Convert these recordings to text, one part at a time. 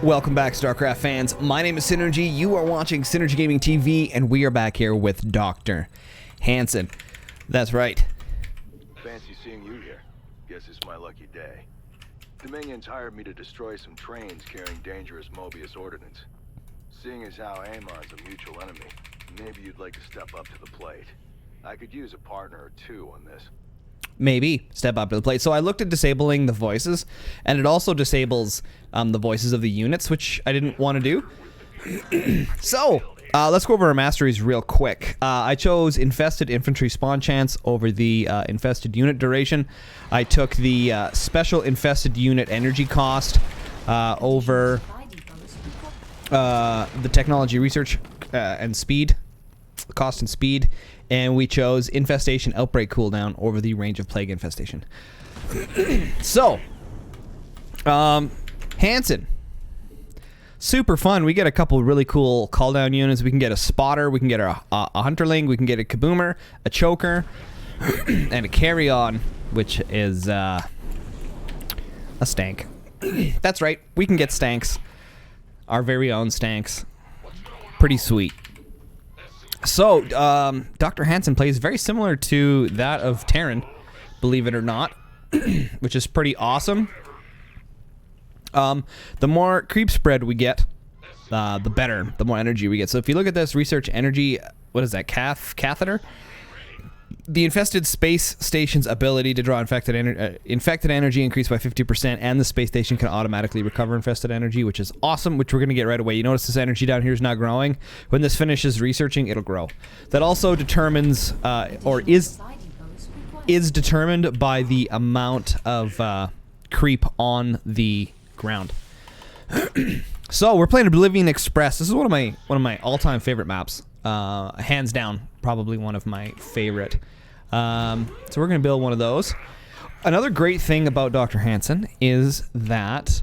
Welcome back, StarCraft fans. My name is Synergy. You are watching Synergy Gaming TV, and we are back here with Dr. Hanson. That's right. Fancy seeing you here. Guess it's my lucky day. Dominion's hired me to destroy some trains carrying dangerous Mobius ordnance. Seeing as how Amon's a mutual enemy, maybe you'd like to step up to the plate. I could use a partner or two on this. Maybe step up to the plate. So I looked at disabling the voices, and it also disables the voices of the units, which I didn't want to do. So let's go over our masteries real quick. I chose Infested Infantry Spawn Chance over the Infested Unit Duration. I took the Special Infested Unit Energy Cost over the Technology Research and Speed. Cost and Speed. And we chose Infestation Outbreak Cooldown over the Range of Plague Infestation. So, Hanson. Super fun. We get a couple really cool call-down units. We can get a Spotter, we can get a Hunterling, we can get a Kaboomer, a Choker, and a Carry-On, which is a Stank. That's right, we can get Stanks. Our very own Stanks. Pretty sweet. So, Dr. Hanson plays very similar to that of Terran, believe it or not, which is pretty awesome. The more creep spread we get, the better, the more energy we get. So if you look at this research energy, what is that, catheter? The infested space station's ability to draw infected energy increased by 50%, and the space station can automatically recover infested energy, which is awesome, which we're going to get right away. You notice this energy down here is not growing. When this finishes researching, it'll grow. That also determines, or is determined by the amount of creep on the ground. So we're playing Oblivion Express. This is one of my all-time favorite maps. Hands down, probably one of my favorite. So we're going to build one of those. Another great thing about Dr. Hanson is that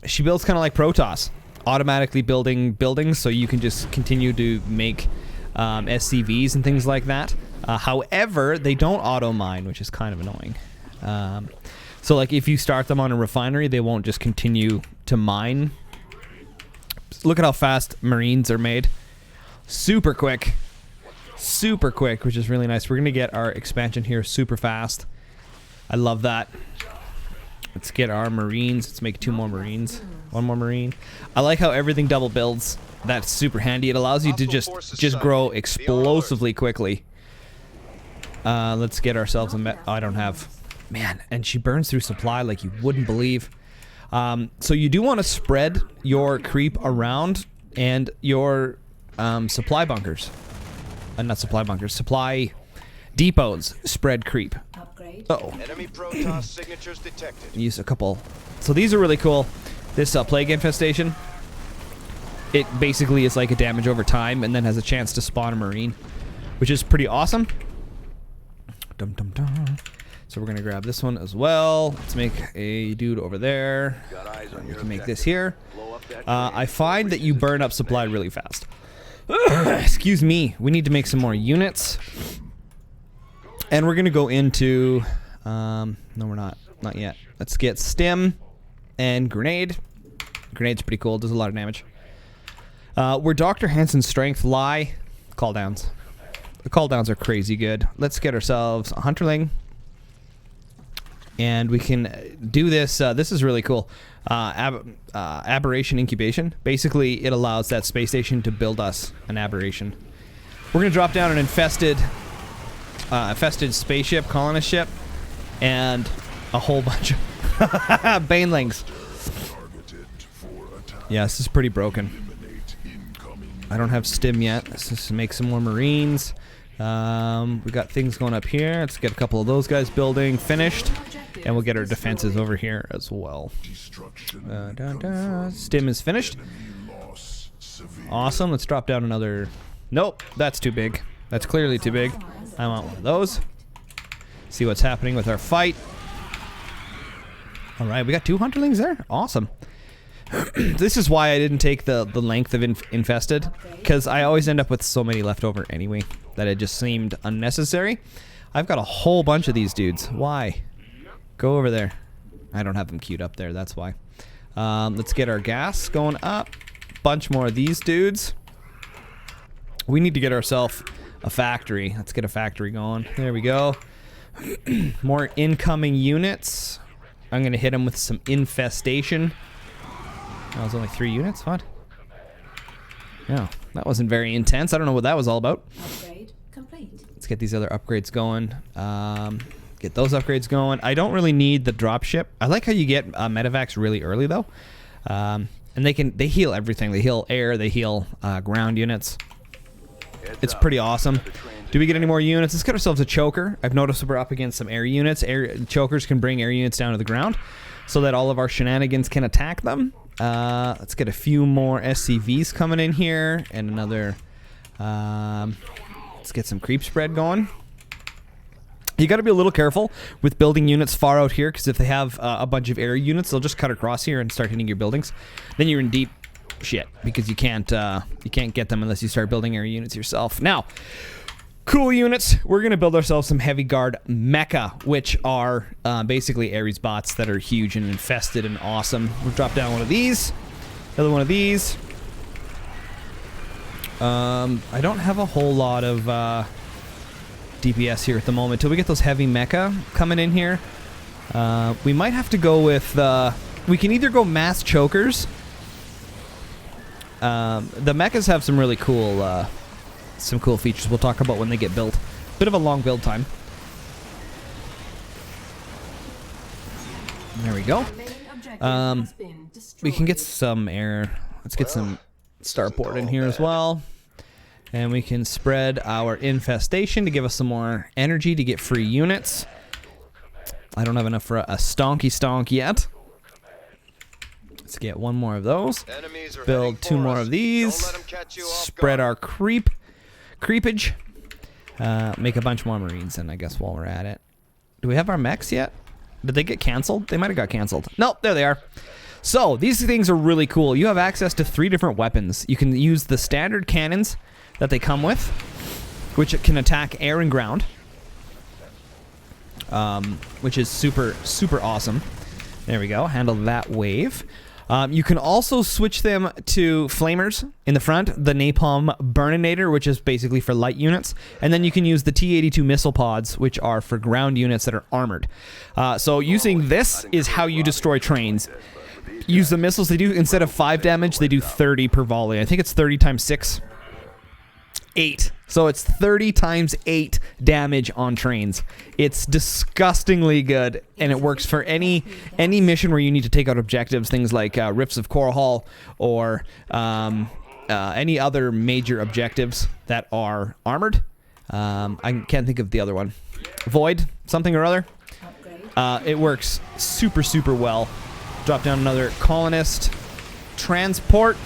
she builds kind of like Protoss, automatically building buildings, so you can just continue to make SCVs and things like that. However, they don't auto-mine, which is kind of annoying. So like if you start them on a refinery, they won't just continue to mine. Look at how fast Marines are made. Super quick, which is really nice. We're gonna get our expansion here super fast. I love that. Let's get our Marines. Let's make 2 more Marines. 1 more Marine. I like how everything double builds. That's super handy. It allows you to just grow explosively quickly. Let's get ourselves a I don't have, man. And she burns through supply like you wouldn't believe. So you do want to spread your creep around, and your supply bunkers. Not supply bunkers. Supply depots spread creep. Uh-oh. Enemy Protoss signatures detected. Use a couple. So these are really cool. This plague infestation. It basically is like a damage over time, and then has a chance to spawn a Marine, which is pretty awesome. Dum dum dum. So we're gonna grab this one as well. Let's make a dude over there. We can make this here. I find that you burn up supply really fast. Excuse me. We need to make some more units. And we're going to go into... no, we're not. Not yet. Let's get stim and grenade. Grenade's pretty cool. Does a lot of damage. Where Dr. Hanson's strength lie, cooldowns. The cooldowns are crazy good. Let's get ourselves a Hunterling. And we can do this. This is really cool. Aberration incubation. Basically, it allows that space station to build us an aberration. We're going to drop down an infested spaceship, colonist ship, and a whole bunch of banelings. Yeah, this is pretty broken. I don't have stim yet. Let's just make some more Marines. We got things going up here. Let's get a couple of those guys building finished, and we'll get our defenses over here as well. Stim is finished. Awesome. Let's drop down another. Nope, that's too big. That's clearly too big. I want one of those. See what's happening with our fight. All right, we got 2 Hunterlings there. Awesome. This is why I didn't take the length of infested, because I always end up with so many left over anyway that it just seemed unnecessary. I've got a whole bunch of these dudes. Why? Go over there. I don't have them queued up there, that's why. Let's get our gas going up. Bunch more of these dudes. We need to get ourselves a factory. Let's get a factory going. There we go. More incoming units. I'm gonna hit them with some infestation. That was only 3 units. What? Yeah, that wasn't very intense. I don't know what that was all about. Upgrade complete. Let's get these other upgrades going. Get those upgrades going. I don't really need the dropship. I like how you get medevacs really early though, and they heal everything. They heal air. They heal ground units. It's pretty awesome. Do we get any more units? Let's get ourselves a choker. I've noticed we're up against some air units. Chokers can bring air units down to the ground so that all of our shenanigans can attack them. Let's get a few more SCVs coming in here and another. Let's get some creep spread going. You got to be a little careful with building units far out here, because if they have a bunch of air units, they'll just cut across here and start hitting your buildings. Then you're in deep shit, because you can't get them unless you start building air units yourself. Now, cool units. We're gonna build ourselves some heavy guard mecha, which are basically Aries bots that are huge and infested and awesome. We'll drop down one of these, another one of these. I don't have a whole lot of DPS here at the moment till we get those heavy mecha coming in here. We might have to go with. We can either go mass chokers. The mechas have some really cool, features we'll talk about when they get built. Bit of a long build time. There we go. We can get some air. Let's get some starport in here as well. And we can spread our infestation to give us some more energy to get free units. I don't have enough for a stonky stonk yet. Let's get one more of those. Build 2 more of these. Spread our creepage. Make a bunch more marines, and I guess while we're at it. Do we have our mechs yet? Did they get canceled? They might have got canceled. Nope, there they are. So, these things are really cool. You have access to 3 different weapons. You can use the standard cannons that they come with, which can attack air and ground. Which is super, super awesome. There we go. Handle that wave. You can also switch them to flamers in the front, the napalm burninator, which is basically for light units, and then you can use the T-82 missile pods, which are for ground units that are armored. So using this is how you destroy trains. Use the missiles. They do, instead of 5 damage, they do 30 per volley. I think it's 30 times 6. 8. So it's 30 times 8 damage on trains. It's disgustingly good, and it works for any mission where you need to take out objectives, things like Rifts of Coral Hall or any other major objectives that are armored. I can't think of the other one. Void, something or other. It works super, super well. Drop down another colonist. Transport.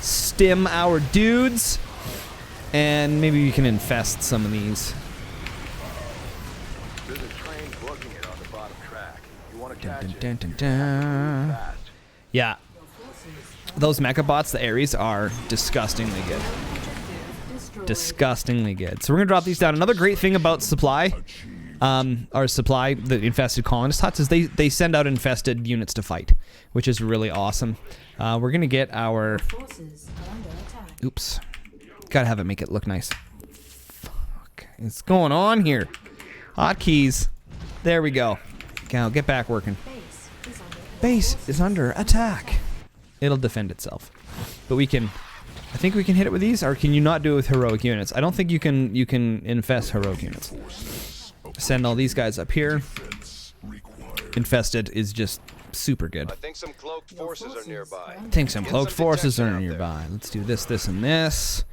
Stim our dudes. And maybe we can infest some of these. There's a train booking it on the bottom track. You want to catch Dun, dun, dun, dun. Yeah. Those mecha bots, the Aries, are disgustingly good. Disgustingly good. So we're going to drop these down. Another great thing about supply, the infested colonist huts, is they send out infested units to fight, which is really awesome. We're going to get our... Oops. Gotta have it make it look nice. Fuck. What's going on here? Hotkeys. There we go. Now get back working. Base is under attack. It'll defend itself. But we can... I think we can hit it with these, or can you not do it with heroic units? I don't think you can infest heroic units. Send all these guys up here. Infested is just super good. I think some cloaked forces are nearby. Let's do this, this, and this.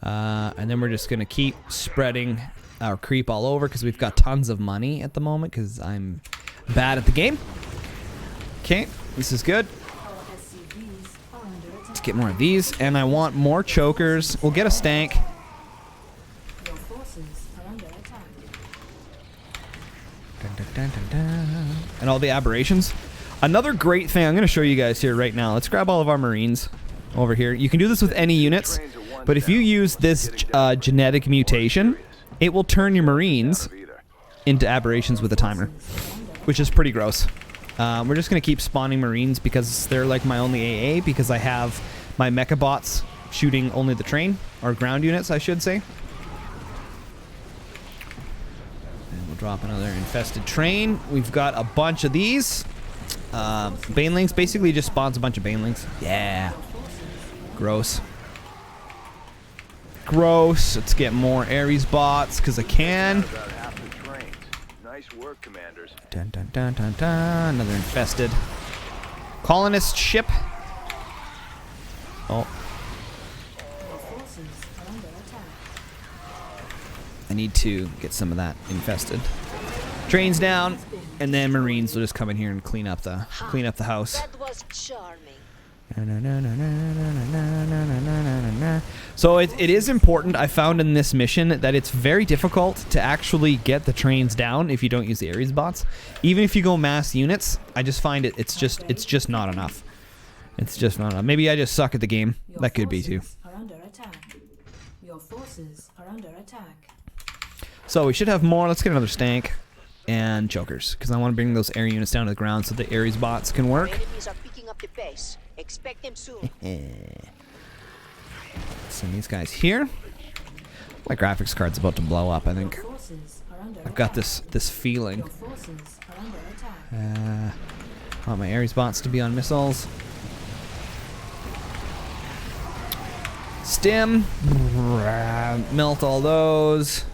And then we're just going to keep spreading our creep all over because we've got tons of money at the moment because I'm bad at the game. Okay, this is good. Let's get more of these. And I want more chokers. We'll get a stank. Dun, dun, dun, dun, dun. And all the aberrations. Another great thing I'm going to show you guys here right now. Let's grab all of our marines over here. You can do this with any units, but if you use this genetic mutation, it will turn your marines into aberrations with a timer, which is pretty gross. We're just going to keep spawning Marines because they're like my only AA, because I have my mecha bots shooting only the train, or ground units, I should say. And we'll drop another infested train. We've got a bunch of these. Banelings basically just spawns a bunch of banelings. Yeah. Gross. Gross. Let's get more Aries bots because I can. About half the trains. Nice work, commanders. Dun dun dun dun dun. Another infested colonist ship. Oh. I need to get some of that infested. Trains down, and then Marines will just come in here and clean up the house. That was charming. So it is important. I found in this mission that it's very difficult to actually get the trains down if you don't use the Aries bots. Even if you go mass units, I just find it's just not enough. It's just not enough. Maybe I just suck at the game. That could be too. Your forces are under attack. So we should have more. Let's get another stank and chokers, because I want to bring those air units down to the ground so the Aries bots can work. Enemies are picking up the base. Expect them soon. Send these guys here. My graphics card's about to blow up, I think. Forces are under I've got this feeling. Your forces are under attack. I want my Aries bots to be on missiles. Stim. Melt all those.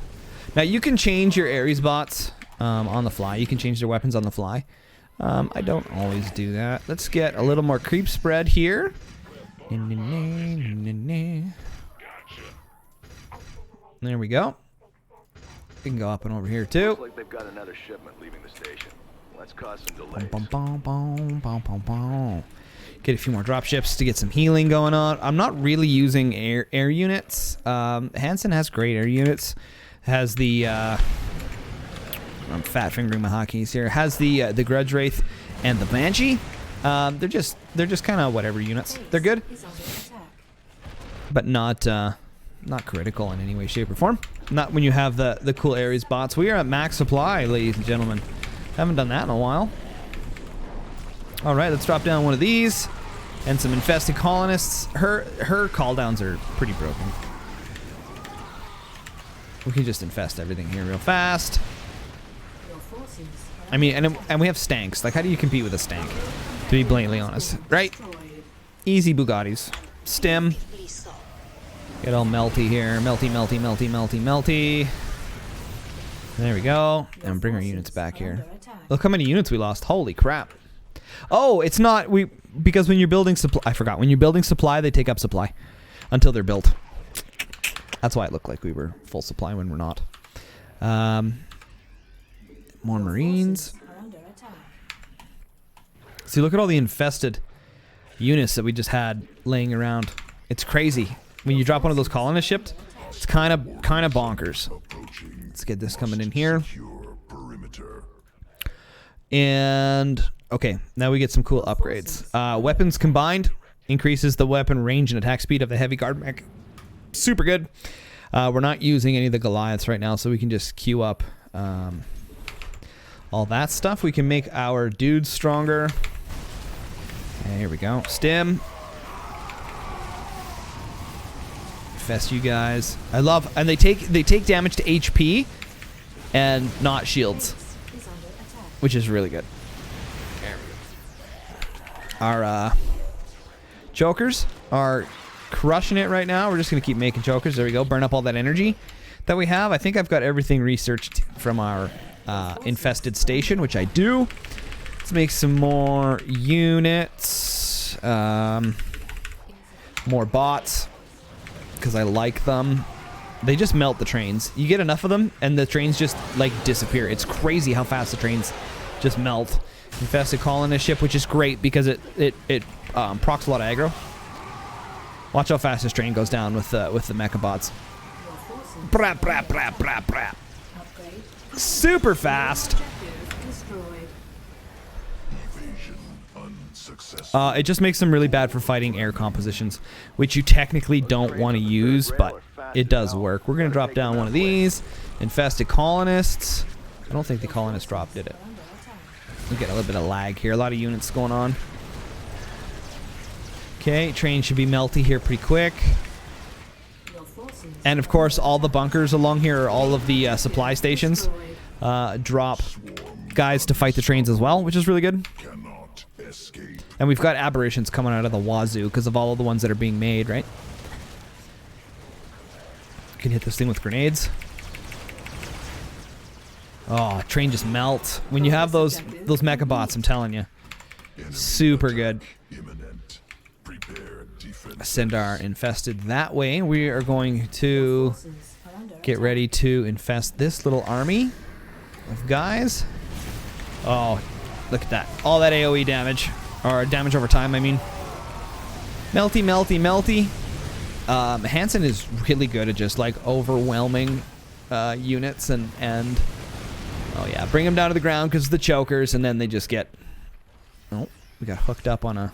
Now you can change your Aries bots on the fly. You can change their weapons on the fly. I don't always do that. Let's get a little more creep spread here. There we go. We can go up and over here too. Looks like they've got another shipment leaving the station. Let's cause some delays. Get a few more drop ships to get some healing going on. I'm not really using air units. Hanson has great air units. Has the I'm fat fingering my hotkeys here. Has the Grudge Wraith and the Banshee. They're just kind of whatever units. They're good, but not critical in any way, shape, or form. Not when you have the cool Aries bots. We are at max supply, ladies and gentlemen. Haven't done that in a while. All right, let's drop down one of these and some infested colonists. Her cooldowns are pretty broken. We can just infest everything here real fast. I mean, and we have stanks. Like, how do you compete with a stank? To be blatantly honest, right? Easy Bugattis. Stim. Get all melty here. Melty, melty, melty, melty, melty. There we go. And bring our units back here. Look how many units we lost. Holy crap. Oh, it's not because when you're building supply, I forgot. When you're building supply, they take up supply until they're built. That's why it looked like we were full supply when we're not. More Marines. See, look at all the infested units that we just had laying around. It's crazy. When you drop one of those colonist ships, it's kind of bonkers. Let's get this coming in here. And okay, now we get some cool upgrades. Weapons combined increases the weapon range and attack speed of the heavy guard mech. Super good. We're not using any of the Goliaths right now, so we can just queue up all that stuff. We can make our dudes stronger. And here we go. Stim. Infest you guys. I love, and they take damage to HP and not shields, which is really good. Our chokers are crushing it right now. We're just gonna keep making chokers. There we go. Burn up all that energy that we have. I think I've got everything researched from our infested station, which I do. Let's make some more units. More bots, because I like them. They just melt the trains. You get enough of them and the trains just like disappear. It's crazy how fast the trains just melt. Infested colonist ship, which is great because it procs a lot of aggro. Watch how fast this train goes down with the mecha bots. Brap, brap, brap, brap, brap. Super fast. It just makes them really bad for fighting air compositions, which you technically don't want to use, but it does work. We're going to drop down one of these. Infested colonists. I don't think the colonists dropped, did it? We get a little bit of lag here. A lot of units going on. Okay, train should be melty here pretty quick. And of course, all the bunkers along here, all of the supply stations, drop guys to fight the trains as well, which is really good. And we've got aberrations coming out of the wazoo because of all of the ones that are being made, right? You can hit this thing with grenades. Oh, train just melts. When you have those mecha bots, I'm telling you. Super good. Send our infested that way. We are going to get ready to infest this little army of guys. Oh, look at that. All that AoE damage. Or damage over time, I mean. Melty, melty, melty. Hanson is really good at just like overwhelming units and oh yeah, bring them down to the ground because of the chokers, and then they just get. Oh, we got hooked up on a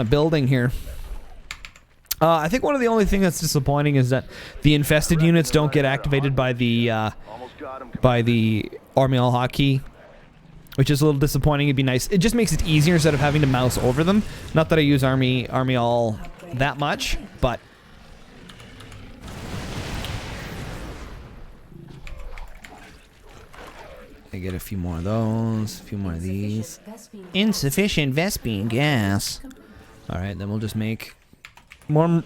building here. I think one of the only things that's disappointing is that the infested units don't get activated by the Army All Hotkey, which is a little disappointing. It'd be nice. It just makes it easier instead of having to mouse over them. Not that I use Army All that much, but I get a few more of those, a few more of these. Insufficient Vespene gas. All right, then we'll just make more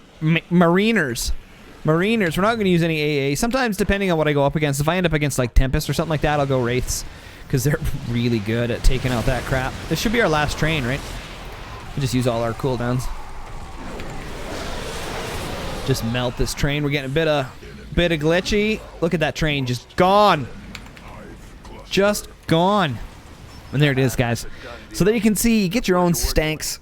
Mariners. Mariners. We're not going to use any AA. Sometimes, depending on what I go up against, if I end up against like Tempest or something like that, I'll go Wraiths because they're really good at taking out that crap. This should be our last train, right? We just use all our cooldowns. Just melt this train. We're getting a bit of glitchy. Look at that train, just gone. Just gone. And there it is, guys. So there you can see, get your own stanks.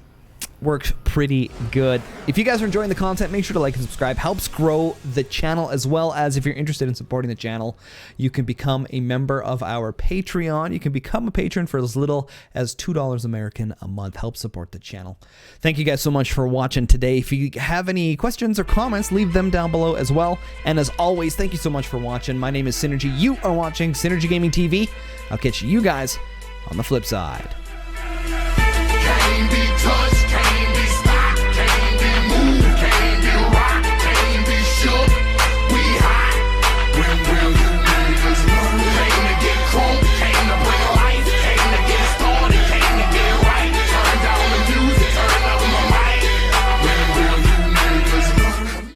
Works pretty good. If you guys are enjoying the content, make sure to like and subscribe. Helps grow the channel, as well as if you're interested in supporting the channel, you can become a member of our Patreon. You can become a patron for as little as $2 American a month. Help support the channel. Thank you guys so much for watching today. If you have any questions or comments, leave them down below as well. And as always, thank you so much for watching. My name is Synergy. You are watching Synergy Gaming TV. I'll catch you guys on the flip side.